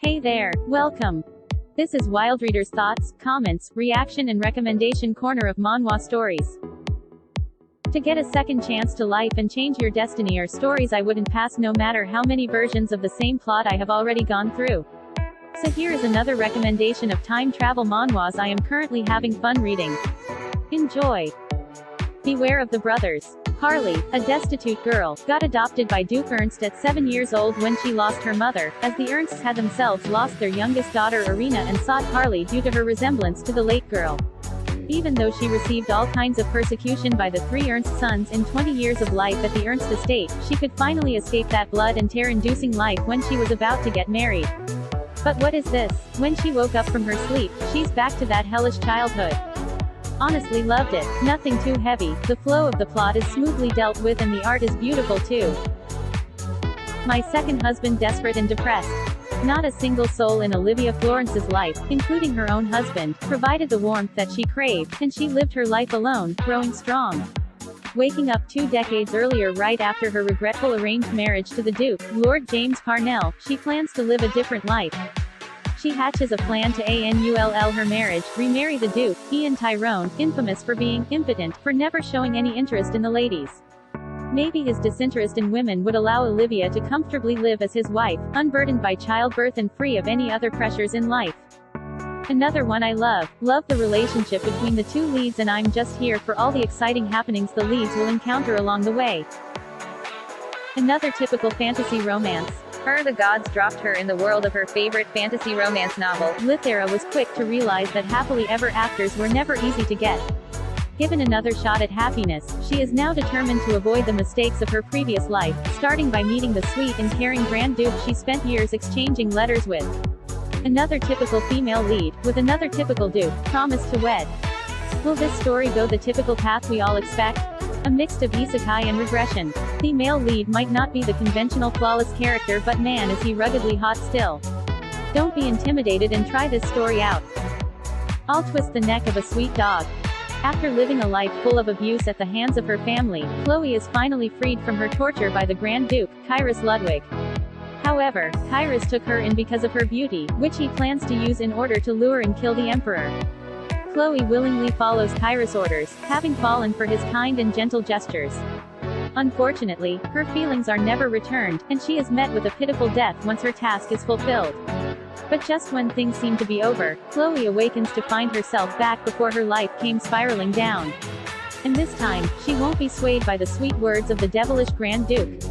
Hey there, welcome. This is Wildreader's thoughts, comments, reaction and recommendation corner of manhwa stories. To get a second chance to life and change your destiny are stories I wouldn't pass no matter how many versions of the same plot I have already gone through. So here is another recommendation of time travel manhwas I am currently having fun reading. Enjoy. Beware of the Brothers. Harley, a destitute girl, got adopted by Duke Ernst at 7 years old when she lost her mother, as the Ernsts had themselves lost their youngest daughter Irina and sought Harley due to her resemblance to the late girl. Even though she received all kinds of persecution by the three Ernst sons in 20 years of life at the Ernst estate, she could finally escape that blood and tear-inducing life when she was about to get married. But what is this? When she woke up from her sleep, she's back to that hellish childhood. Honestly loved it, nothing too heavy, the flow of the plot is smoothly dealt with and the art is beautiful too. My second husband desperate and depressed. Not a single soul in Olivia Florence's life, including her own husband, provided the warmth that she craved, and she lived her life alone, growing strong. Waking up 2 decades earlier right after her regretful arranged marriage to the Duke, Lord James Parnell, she plans to live a different life. She hatches a plan to annul her marriage, remarry the Duke, Ian Tyrone, infamous for being impotent, for never showing any interest in the ladies. Maybe his disinterest in women would allow Olivia to comfortably live as his wife, unburdened by childbirth and free of any other pressures in life. Another one I love the relationship between the two leads, and I'm just here for all the exciting happenings the leads will encounter along the way. Another typical fantasy romance. The gods dropped her in the world of her favorite fantasy romance novel. Lithera was quick to realize that happily ever afters were never easy to get. Given another shot at happiness, she is now determined to avoid the mistakes of her previous life, starting by meeting the sweet and caring Grand Duke she spent years exchanging letters with. Another typical female lead, with another typical Duke, promised to wed. Will this story go the typical path we all expect? A mix of isekai and regression. The male lead might not be the conventional flawless character, but man is he ruggedly hot still. Don't be intimidated and try this story out. I'll twist the neck of a sweet dog. After living a life full of abuse at the hands of her family, Chloe is finally freed from her torture by the Grand Duke, Kyrus Ludwig. However, Kyrus took her in because of her beauty, which he plans to use in order to lure and kill the Emperor. Chloe willingly follows Kyrus' orders, having fallen for his kind and gentle gestures. Unfortunately, her feelings are never returned, and she is met with a pitiful death once her task is fulfilled. But just when things seem to be over, Chloe awakens to find herself back before her life came spiraling down. And this time, she won't be swayed by the sweet words of the devilish Grand Duke.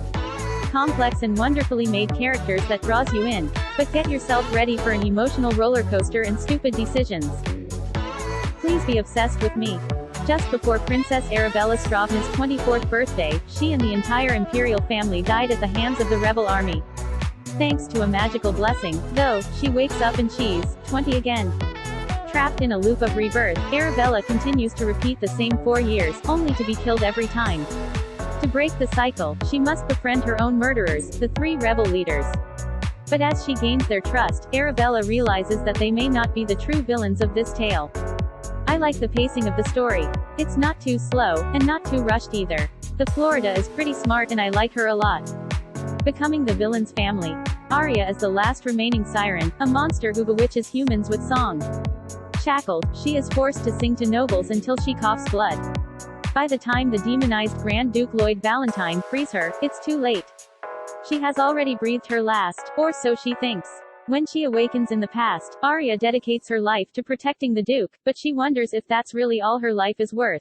Complex and wonderfully made characters that draws you in, but get yourself ready for an emotional roller coaster and stupid decisions. Please be obsessed with me. Just before Princess Arabella Stravna's 24th birthday, she and the entire imperial family died at the hands of the rebel army. Thanks to a magical blessing, though, she wakes up and she's 20 again. Trapped in a loop of rebirth, Arabella continues to repeat the same 4 years, only to be killed every time. To break the cycle, she must befriend her own murderers, the 3 rebel leaders. But as she gains their trust, Arabella realizes that they may not be the true villains of this tale. I like the pacing of the story. It's not too slow, and not too rushed either. The Florida is pretty smart and I like her a lot. Becoming the villain's family. Arya is the last remaining siren, a monster who bewitches humans with song. Shackled, she is forced to sing to nobles until she coughs blood. By the time the demonized Grand Duke Lloyd Valentine frees her, it's too late. She has already breathed her last, or so she thinks. When she awakens in the past, Arya dedicates her life to protecting the Duke, but she wonders if that's really all her life is worth.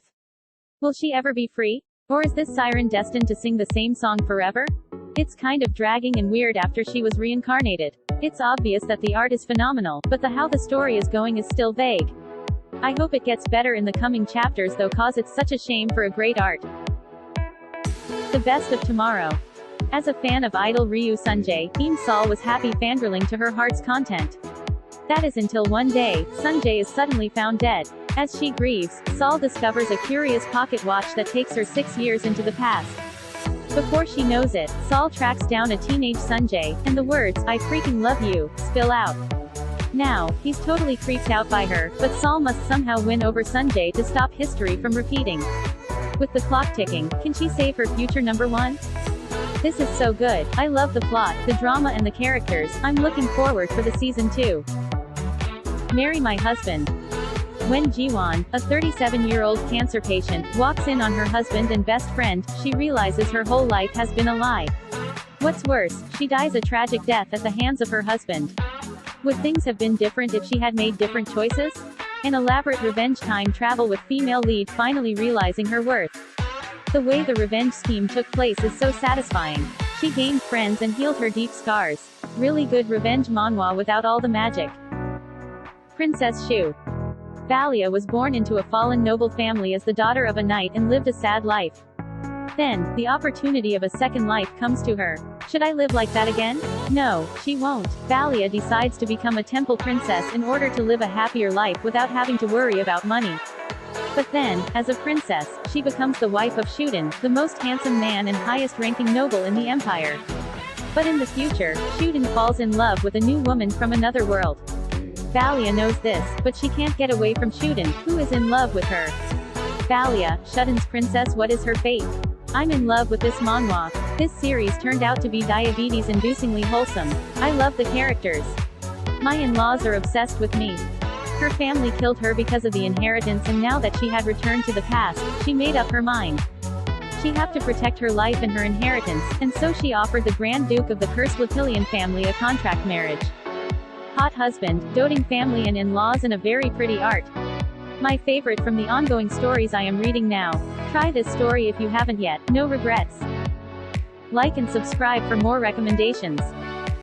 Will she ever be free? Or is this siren destined to sing the same song forever? It's kind of dragging and weird after she was reincarnated. It's obvious that the art is phenomenal, but how the story is going is still vague. I hope it gets better in the coming chapters though, cause it's such a shame for a great art. The best of tomorrow. As a fan of idol Ryu Sunjae, Sol was happy fangirling to her heart's content. That is until one day, Sunjae is suddenly found dead. As she grieves, Sol discovers a curious pocket watch that takes her 6 years into the past. Before she knows it, Sol tracks down a teenage Sunjae, and the words, "I freaking love you," spill out. Now, he's totally creeped out by her, but Sol must somehow win over Sunjae to stop history from repeating. With the clock ticking, can she save her future number 1? This is so good. I love the plot, the drama and the characters. I'm looking forward for the season 2. Marry My Husband. When Jiwon, a 37-year-old cancer patient, walks in on her husband and best friend, she realizes her whole life has been a lie. What's worse, she dies a tragic death at the hands of her husband. Would things have been different if she had made different choices? An elaborate revenge time travel with female lead finally realizing her worth. The way the revenge scheme took place is so satisfying. She gained friends and healed her deep scars. Really good revenge manhwa without all the magic. Princess Shu. Valia was born into a fallen noble family as the daughter of a knight and lived a sad life. Then, the opportunity of a second life comes to her. Should I live like that again? No, she won't. Valia decides to become a temple princess in order to live a happier life without having to worry about money. But then, as a princess, she becomes the wife of Shuden, the most handsome man and highest-ranking noble in the empire. But in the future, Shuden falls in love with a new woman from another world. Valia knows this, but she can't get away from Shuden, who is in love with her. Valia, Shuden's princess, what is her fate? I'm in love with this manhwa. This series turned out to be diabetes-inducingly wholesome. I love the characters. My in-laws are obsessed with me. Her family killed her because of the inheritance, and now that she had returned to the past, she made up her mind. She had to protect her life and her inheritance, and so she offered the Grand Duke of the cursed Lapillion family a contract marriage. Hot husband, doting family and in-laws and a very pretty art. My favorite from the ongoing stories I am reading now. Try this story if you haven't yet, no regrets. Like and subscribe for more recommendations.